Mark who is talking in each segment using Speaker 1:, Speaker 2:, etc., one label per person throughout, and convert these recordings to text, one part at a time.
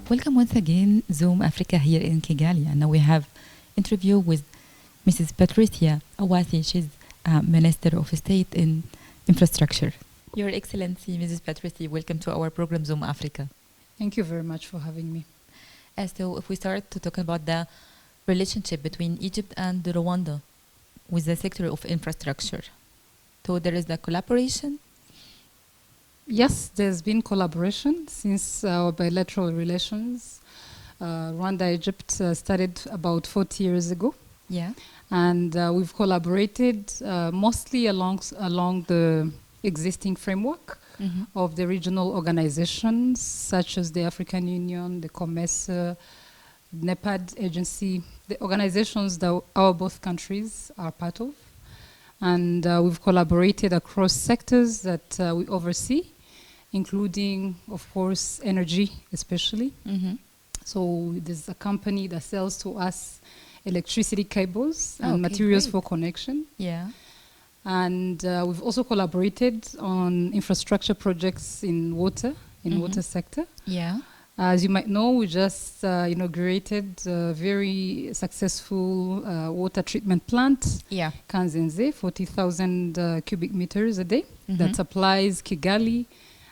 Speaker 1: Welcome once again, Zoom Africa here in Kigali. And now we have interview with Mrs. Patricia Awasi. She's Minister of State in Infrastructure. Your Excellency, Mrs. Patricia, welcome to our program, Zoom Africa.
Speaker 2: Thank you very much for having me.
Speaker 1: So if we start to talk about the relationship between Egypt and Rwanda with the sector of infrastructure. So there is the collaboration.
Speaker 2: Yes, there's been collaboration since our bilateral relations. Rwanda-Egypt started about 40 years ago.
Speaker 1: Yeah.
Speaker 2: And we've collaborated mostly along the existing framework of the regional organizations, such as the African Union, the COMESA, NEPAD agency, the organizations that our both countries are part of. And we've collaborated across sectors that we oversee, including, of course, energy especially. So there's a company that sells to us electricity cables and materials for connection.
Speaker 1: Yeah.
Speaker 2: And we've also collaborated on infrastructure projects in water, water sector.
Speaker 1: Yeah.
Speaker 2: As you might know, we just inaugurated a very successful water treatment plant, Kanzenze, 40,000 cubic meters a day, that supplies Kigali,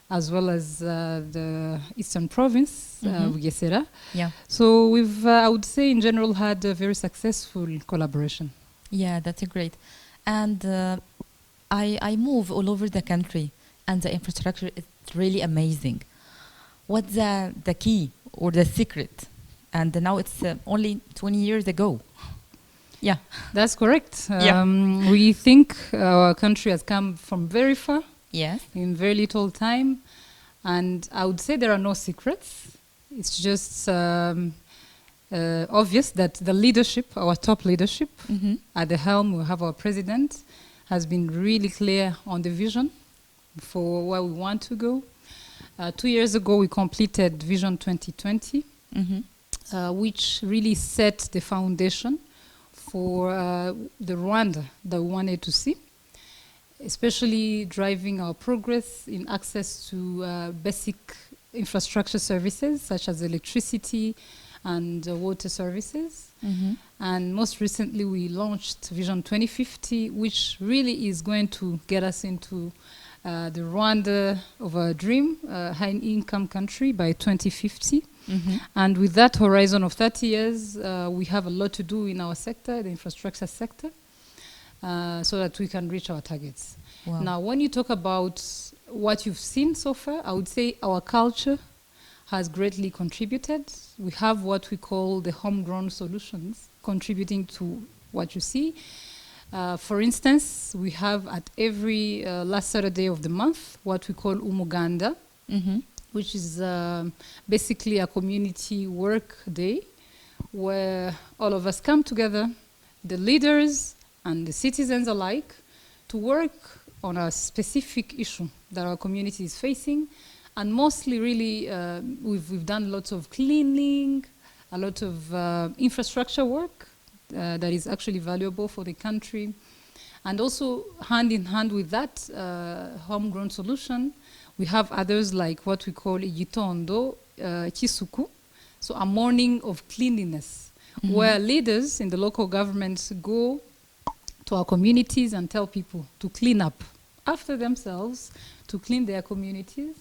Speaker 2: as well as the eastern province, Bugesera.
Speaker 1: Yeah.
Speaker 2: So we've, I would say, in general, had a very successful collaboration.
Speaker 1: Yeah, that's great. And I move all over the country, and the infrastructure is really amazing. What's the key or the secret? And now it's only 20 years ago. Yeah.
Speaker 2: That's correct. We think our country has come from very far.
Speaker 1: Yes.
Speaker 2: In very little time. And I would say there are no secrets. It's just obvious that the leadership, our top leadership, at the helm, we have our president, has been really clear on the vision for where we want to go. 2 years ago, we completed Vision 2020, which really set the foundation for the Rwanda that we wanted to see, especially driving our progress in access to basic infrastructure services such as electricity and water services. And most recently we launched Vision 2050, which really is going to get us into the Rwanda of our dream, high-income country by 2050. And with that horizon of 30 years, we have a lot to do in our sector, the infrastructure sector, so that we can reach our targets.
Speaker 1: Wow.
Speaker 2: Now, when you talk about what you've seen so far, I would say our culture has greatly contributed. We have what we call the homegrown solutions contributing to what you see. For instance, we have at every last Saturday of the month what we call Umuganda, which is basically a community work day where all of us come together, the leaders and the citizens alike, to work on a specific issue that our community is facing. And mostly really, we've done lots of cleaning, a lot of infrastructure work that is actually valuable for the country. And also, hand in hand with that homegrown solution, we have others like what we call Igitondo Kisuku, so a morning of cleanliness, where leaders in the local governments go to our communities and tell people to clean up after themselves, to clean their communities.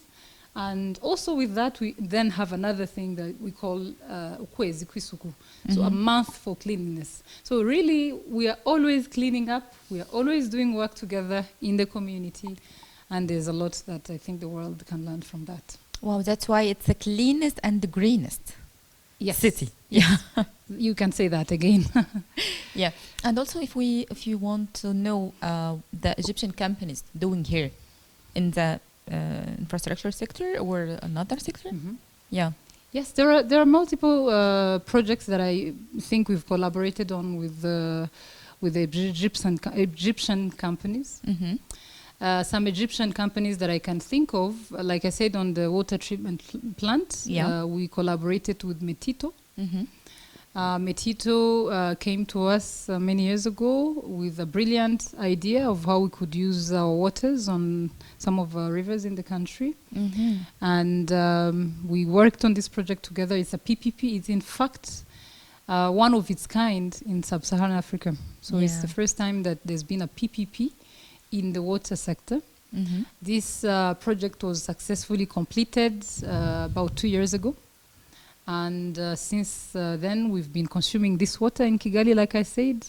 Speaker 2: And also with that, we then have another thing that we call ukwezi kwisuku, so a month for cleanliness. So really, we are always cleaning up, we are always doing work together in the community, and there's a lot that I think the world can learn from that.
Speaker 1: Wow, that's why it's the cleanest and the greenest city.
Speaker 2: Yeah, you can say that again.
Speaker 1: Yeah, and also if you want to know the Egyptian companies doing here in the infrastructure sector or another sector, yeah.
Speaker 2: Yes, there are multiple projects that I think we've collaborated on with the Egyptian companies. Some Egyptian companies that I can think of, like I said, on the water treatment plant, we collaborated with Metito. Metito came to us many years ago with a brilliant idea of how we could use our waters on some of our rivers in the country. And we worked on this project together. It's a PPP. It's in fact one of its kind in sub-Saharan Africa. So it's the first time that there's been a PPP in the water sector. This project was successfully completed about 2 years ago. And since then, we've been consuming this water in Kigali, like I said,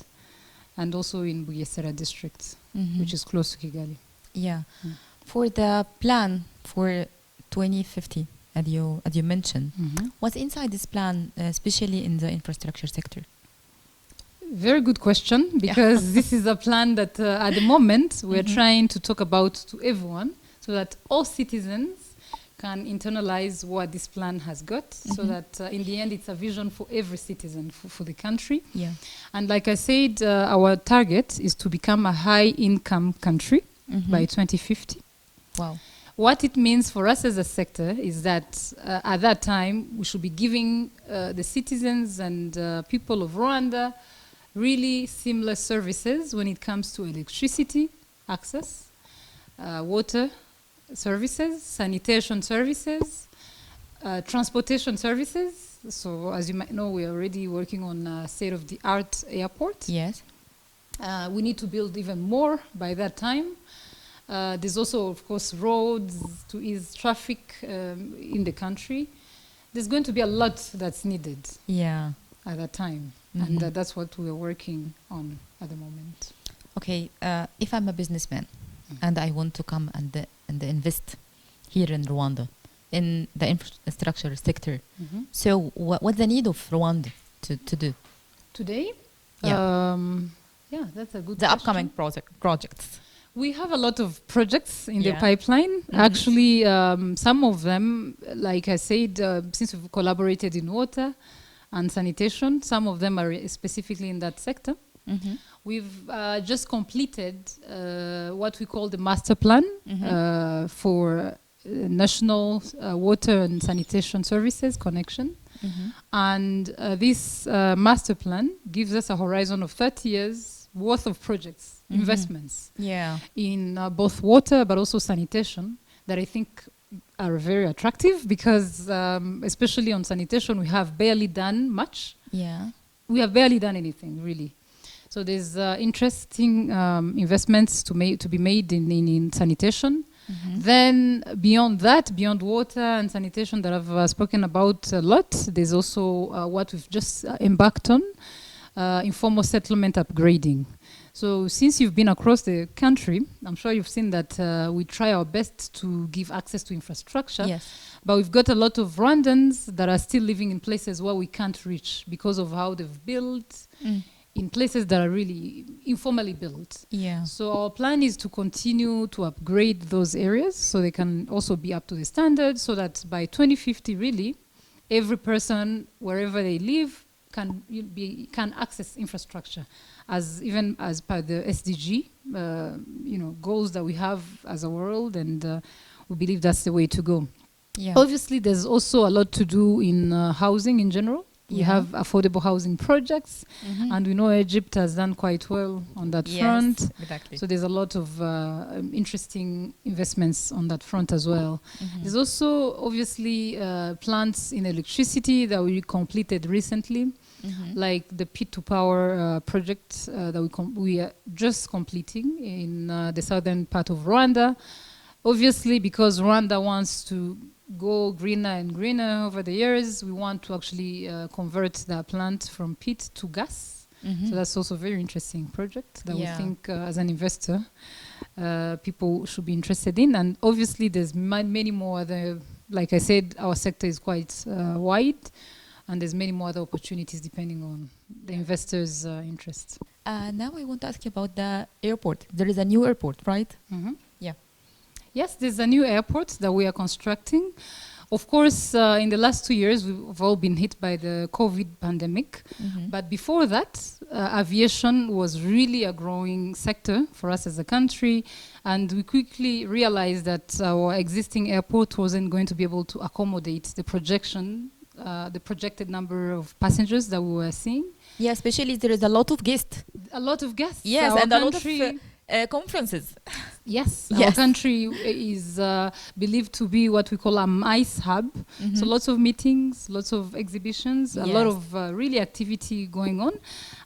Speaker 2: and also in Bugesera district, which is close to Kigali.
Speaker 1: Yeah. For the plan for 2050, as you mentioned, what's inside this plan, especially in the infrastructure sector?
Speaker 2: Very good question, because this is a plan that at the moment we're trying to talk about to everyone, so that all citizens can internalize what this plan has got, so that in the end it's a vision for every citizen for the country. And like I said, our target is to become a high-income country by 2050.
Speaker 1: Wow.
Speaker 2: What it means for us as a sector is that at that time we should be giving the citizens and people of Rwanda really seamless services when it comes to electricity access, water services, sanitation services, transportation services. So as you might know, we're already working on a state-of-the-art airport.
Speaker 1: Yes.
Speaker 2: We need to build even more by that time. There's also, of course, roads to ease traffic in the country. There's going to be a lot that's needed at that time. And that's what we're working on at the moment.
Speaker 1: Okay, if I'm a businessman and I want to come and invest here in Rwanda in the infrastructure sector, so what's the need of Rwanda to do
Speaker 2: today? That's a good
Speaker 1: the
Speaker 2: question.
Speaker 1: Upcoming projects.
Speaker 2: We have a lot of projects in the pipeline. Actually, some of them, like I said, since we've collaborated in water and sanitation, some of them are specifically in that sector. We've just completed what we call the master plan for national water and sanitation services connection. And this master plan gives us a horizon of 30 years worth of projects, investments in both water but also sanitation that I think are very attractive, because especially on sanitation we have barely done much. We have barely done anything really. So there's interesting investments to be made in sanitation. Then beyond that, beyond water and sanitation that I've spoken about a lot, there's also what we've just embarked on, informal settlement upgrading. So since you've been across the country, I'm sure you've seen that we try our best to give access to infrastructure. But we've got a lot of Rwandans that are still living in places where we can't reach because of how they've built, in places that are really informally built. So our plan is to continue to upgrade those areas so they can also be up to the standard, so that by 2050 really, every person, wherever they live, can access infrastructure, even as per the SDG goals that we have as a world, and we believe that's the way to go. Obviously, there's also a lot to do in housing in general. We have affordable housing projects, and we know Egypt has done quite well on that front. So there's a lot of interesting investments on that front as well. There's also obviously plants in electricity that we completed recently, like the Pit-to-Power project that we are just completing in the southern part of Rwanda. Obviously, because Rwanda wants to go greener and greener over the years, we want to actually convert that plant from peat to gas. So that's also a very interesting project that we think as an investor people should be interested in. And obviously there's many more other, like I said, our sector is quite wide, and there's many more other opportunities depending on the investors' interest.
Speaker 1: Now I want to ask you about the airport. There is a new airport, right?
Speaker 2: Yes, there's a new airport that we are constructing. Of course, in the last 2 years, we've all been hit by the COVID pandemic. But before that, aviation was really a growing sector for us as a country. And we quickly realized that our existing airport wasn't going to be able to accommodate the projection the projected number of passengers that we were seeing.
Speaker 1: Yeah, especially there is a lot of guests.
Speaker 2: A lot of guests.
Speaker 1: Yes,
Speaker 2: Our
Speaker 1: and a lot
Speaker 2: country-
Speaker 1: of conferences.
Speaker 2: Yes, our
Speaker 1: Yes.
Speaker 2: country is believed to be what we call a MICE hub. So lots of meetings, lots of exhibitions, a lot
Speaker 1: Yes.
Speaker 2: of really activity going on.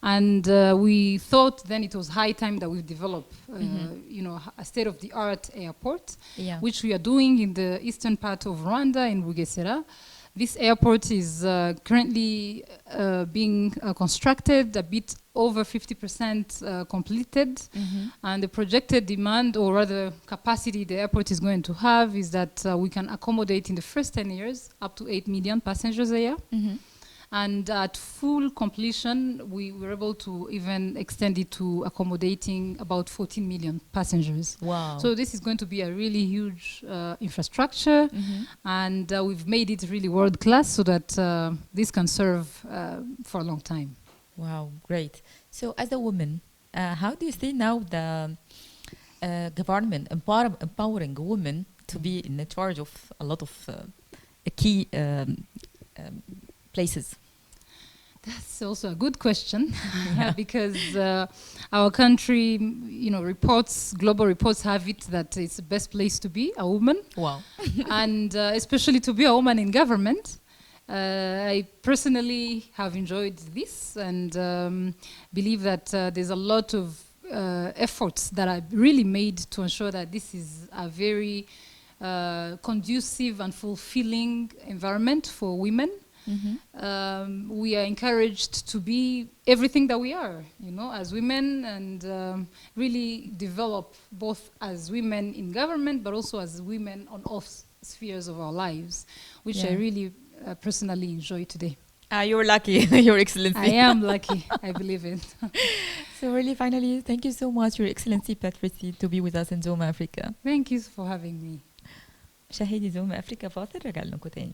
Speaker 2: And we thought then it was high time that we develop, a state-of-the-art airport,
Speaker 1: Yeah.
Speaker 2: which we are doing in the eastern part of Rwanda, in Bugesera. This airport is currently being constructed, a bit over 50% completed. And the projected demand, or rather capacity the airport is going to have, is that we can accommodate in the first 10 years up to 8 million passengers a year. And at full completion, we were able to even extend it to accommodating about 14 million passengers.
Speaker 1: Wow.
Speaker 2: So this is going to be a really huge infrastructure, and we've made it really world class so that this can serve for a long time.
Speaker 1: Wow, great. So as a woman, how do you see now the government empowering women to be in charge of a lot of key places?
Speaker 2: That's also a good question, because our country, global reports have it that it's the best place to be a woman.
Speaker 1: Wow.
Speaker 2: And especially to be a woman in government. I personally have enjoyed this and believe that there's a lot of efforts that are really made to ensure that this is a very conducive and fulfilling environment for women. We are encouraged to be everything that we are, as women, and really develop both as women in government, but also as women on all spheres of our lives, which I really personally enjoy today.
Speaker 1: You're lucky, Your Excellency.
Speaker 2: I am lucky, I believe it.
Speaker 1: So really, finally, thank you so much, Your Excellency Patricia, to be with us in زوم أفريقيا.
Speaker 2: Thank you for having me.
Speaker 1: مشاهدي زوم أفريقيا، فاصل رجع لكم تاني.